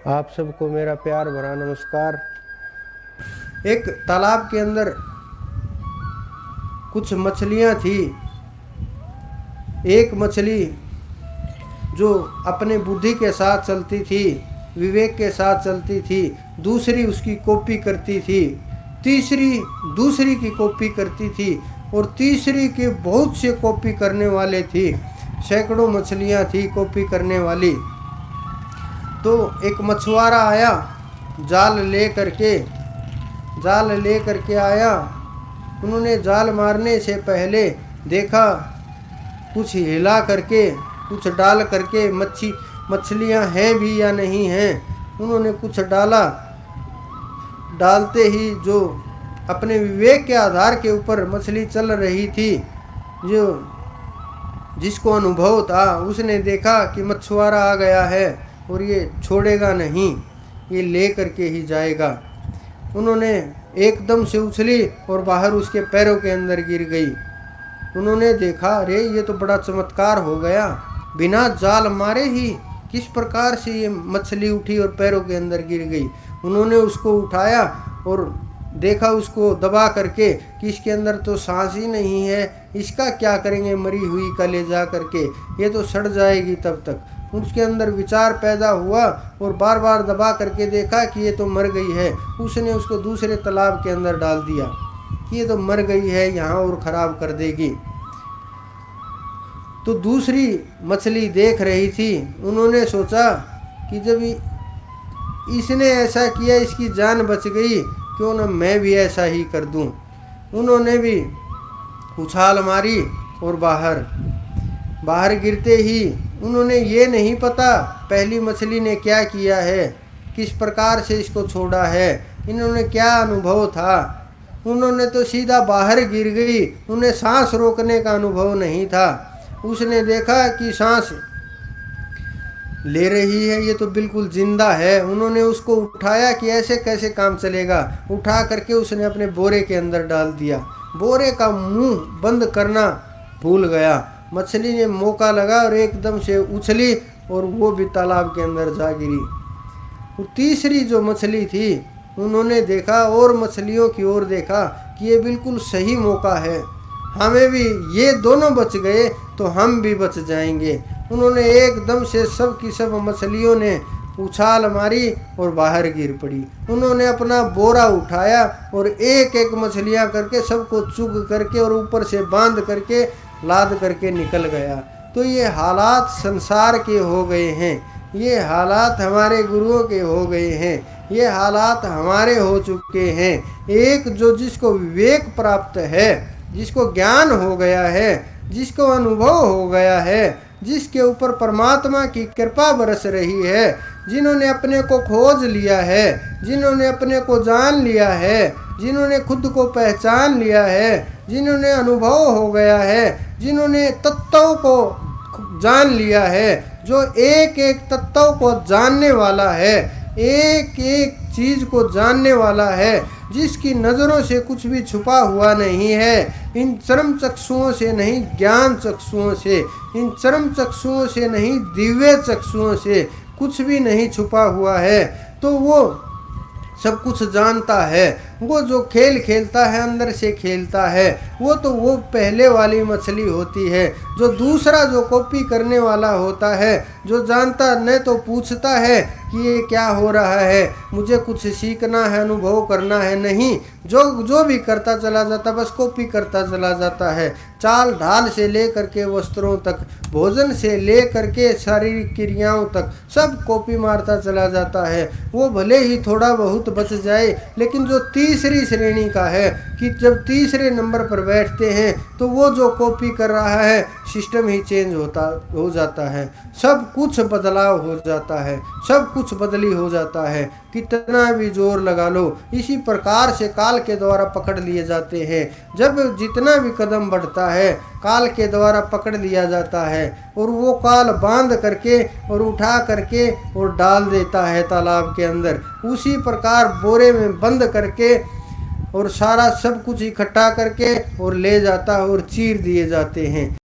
आप सबको मेरा प्यार भरा नमस्कार। एक तालाब के अंदर कुछ मछलियां थी। एक मछली जो अपने बुद्धि के साथ चलती थी, विवेक के साथ चलती थी, दूसरी उसकी कॉपी करती थी, तीसरी दूसरी की कॉपी करती थी और तीसरी के बहुत से कॉपी करने वाले थी। सैकड़ों मछलियां थी कॉपी करने वाली। तो एक मछुआरा आया, जाल ले करके आया। उन्होंने जाल मारने से पहले देखा, कुछ हिला करके, कुछ डाल करके मछलियां हैं भी या नहीं हैं। उन्होंने कुछ डाला। डालते ही जो अपने विवेक के आधार के ऊपर मछली चल रही थी, जो जिसको अनुभव था, उसने देखा कि मछुआरा आ गया है और ये छोड़ेगा नहीं, ये ले करके ही जाएगा। उन्होंने एकदम से उछली और बाहर उसके पैरों के अंदर गिर गई। उन्होंने देखा, अरे ये तो बड़ा चमत्कार हो गया, बिना जाल मारे ही किस प्रकार से ये मछली उठी और पैरों के अंदर गिर गई। उन्होंने उसको उठाया और देखा उसको दबा करके कि इसके अंदर तो सांस ही नहीं है, इसका क्या करेंगे मरी हुई का ले जा करके, ये तो सड़ जाएगी तब तक। उसके अंदर विचार पैदा हुआ और बार बार दबा करके देखा कि ये तो मर गई है। उसने उसको दूसरे तालाब के अंदर डाल दिया कि ये तो मर गई है, यहाँ और ख़राब कर देगी। तो दूसरी मछली देख रही थी। उन्होंने सोचा कि जब इसने ऐसा किया, इसकी जान बच गई, क्यों ना मैं भी ऐसा ही कर दूं। उन्होंने भी उछाल मारी और बाहर गिरते ही उन्होंने ये नहीं पता पहली मछली ने क्या किया है, किस प्रकार से इसको छोड़ा है, इन्होंने क्या अनुभव था। उन्होंने तो सीधा बाहर गिर गई, उन्हें सांस रोकने का अनुभव नहीं था। उसने देखा कि सांस ले रही है, ये तो बिल्कुल जिंदा है। उन्होंने उसको उठाया कि ऐसे कैसे काम चलेगा। उठा करके उसने अपने बोरे के अंदर डाल दिया। बोरे का मुंह बंद करना भूल गया। मछली ने मौका लगा और एकदम से उछली और वो भी तालाब के अंदर जा गिरी। और तीसरी जो मछली थी, उन्होंने देखा और मछलियों की ओर देखा कि ये बिल्कुल सही मौका है, हमें भी, ये दोनों बच गए तो हम भी बच जाएंगे। उन्होंने एकदम से सब की सब मछलियों ने उछाल मारी और बाहर गिर पड़ी। उन्होंने अपना बोरा उठाया और एक एक मछलियां करके सबको चुग करके और ऊपर से बांध करके लाद करके निकल गया। तो ये हालात संसार के हो गए हैं, ये हालात हमारे गुरुओं के हो गए हैं, ये हालात हमारे हो चुके हैं। एक जो जिसको विवेक प्राप्त है, जिसको ज्ञान हो गया है, जिसको अनुभव हो गया है, जिसके ऊपर परमात्मा की कृपा बरस रही है, जिन्होंने अपने को खोज लिया है, जिन्होंने अपने को जान लिया है, जिन्होंने खुद को पहचान लिया है, जिन्होंने अनुभव हो गया है, जिन्होंने तत्वों को जान लिया है, जो एक एक तत्व को जानने वाला है, एक एक चीज़ को जानने वाला है, जिसकी नज़रों से कुछ भी छुपा हुआ नहीं है। इन चरम चक्षुओं से नहीं, ज्ञान चक्षुओं से, इन चरम चक्षुओं से नहीं, दिव्य चक्षुओं से कुछ भी नहीं छुपा हुआ है। तो वो सब कुछ जानता है। वो जो खेल खेलता है, अंदर से खेलता है, वो तो वो पहले वाली मछली होती है। जो दूसरा जो कॉपी करने वाला होता है, जो जानता न तो पूछता है कि ये क्या हो रहा है, मुझे कुछ सीखना है, अनुभव करना है, नहीं, जो भी करता चला जाता, बस कॉपी करता चला जाता है। चाल ढाल से ले करके वस्त्रों तक, भोजन से ले करके शारीरिक क्रियाओं तक सब कॉपी मारता चला जाता है। वो भले ही थोड़ा बहुत बच जाए, लेकिन जो तीसरी श्रेणी का है, कि जब तीसरे नंबर पर बैठते हैं तो वो जो कॉपी कर रहा है, सिस्टम ही चेंज हो जाता है, सब कुछ बदलाव हो जाता है, सब कुछ बदली हो जाता है। कितना भी जोर लगा लो, इसी प्रकार से काल के द्वारा पकड़ लिए जाते हैं। जब जितना भी कदम बढ़ता है, काल के द्वारा पकड़ लिया जाता है और वो काल बांध करके और उठा करके और डाल देता है तालाब के अंदर। उसी प्रकार बोरे में बंद करके और सारा सब कुछ इकट्ठा करके और ले जाता है और चीर दिए जाते हैं।